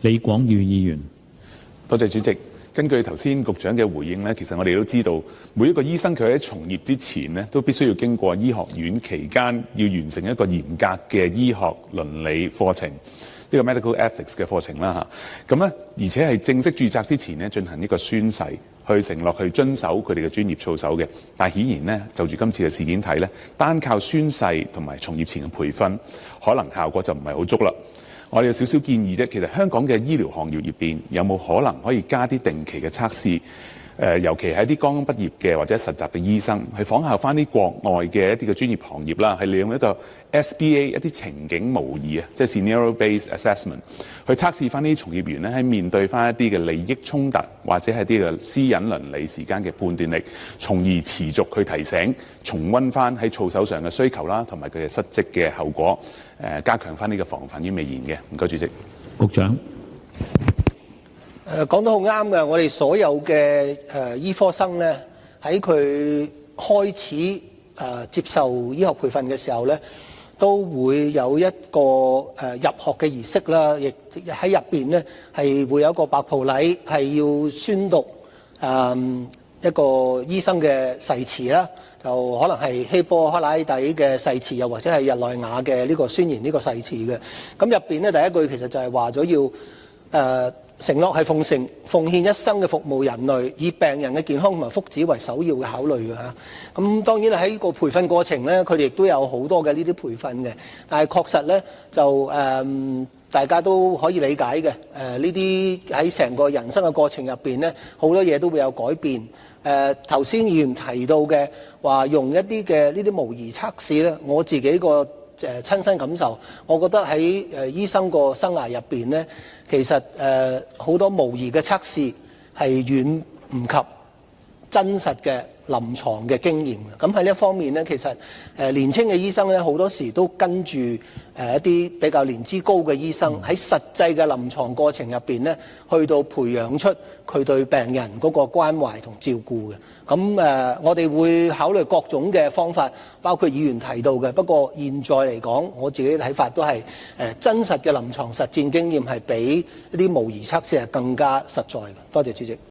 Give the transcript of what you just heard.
李廣裕議員。多謝主席。根據頭先局長嘅回應咧，其實我哋都知道，每一個醫生佢喺從業之前咧，都必須要經過醫學院期間要完成一個嚴格嘅醫學倫理課程，呢個 medical ethics 嘅課程啦嚇。咁咧，而且係正式註冊之前咧，進行一個宣誓，去承諾去遵守佢哋嘅專業操守嘅。但係顯然咧，就住今次嘅事件睇咧，單靠宣誓同埋從業前嘅培訓，可能效果就唔係好足啦。我哋有少少建議啫，其實香港嘅醫療行業入邊有冇可能可以加啲定期嘅測試？尤其係一啲剛剛畢業嘅或者實習嘅醫生，去仿效翻啲國外嘅一啲嘅專業行業啦，係利用一個 SBA 一啲情景模擬啊，即係 scenario-based assessment， 去測試翻啲從業員咧喺面對翻一啲嘅利益衝突或者係啲嘅私隱倫理時間嘅判斷力，從而持續去提醒、重溫翻喺操守上嘅需求啦，同埋佢嘅失職嘅後果，加強翻呢個防範於未然嘅。唔該，主席。局長。講得好啱嘅，我哋所有嘅醫科生咧，喺佢開始接受醫學培訓嘅時候咧，都會有一個入學嘅儀式啦，亦喺入邊咧係會有一個白袍禮，係要宣讀一個醫生嘅誓詞啦，就可能係希波克拉底嘅誓詞，又或者係日內瓦嘅呢個宣言呢個誓詞嘅。咁入邊咧第一句其實就係話咗要承諾係奉獻一生嘅服務人類，以病人嘅健康同埋福祉為首要嘅考慮嘅嚇。咁當然喺個培訓過程咧，佢哋亦都有好多嘅呢啲培訓嘅，但係確實咧就大家都可以理解嘅。呢啲喺成個人生嘅過程入邊咧，好多嘢都會有改變。頭先議員提到嘅話，用一啲嘅呢啲模擬測試咧，我自己個親身感受，我覺得喺醫生個生涯入邊咧，其實好多模擬嘅測試係遠唔及真實嘅臨床嘅經驗嘅。咁喺呢一方面咧，其實年輕嘅醫生咧，好多時都跟住一啲比較年資高嘅醫生喺實際嘅臨床過程入邊咧，去到培養出佢對病人嗰個關懷同照顧嘅。咁我哋會考慮各種嘅方法，包括議員提到嘅。不過現在嚟講，我自己嘅睇法都係真實嘅臨床實戰經驗係比一啲模擬測試係更加實在嘅。多謝主席。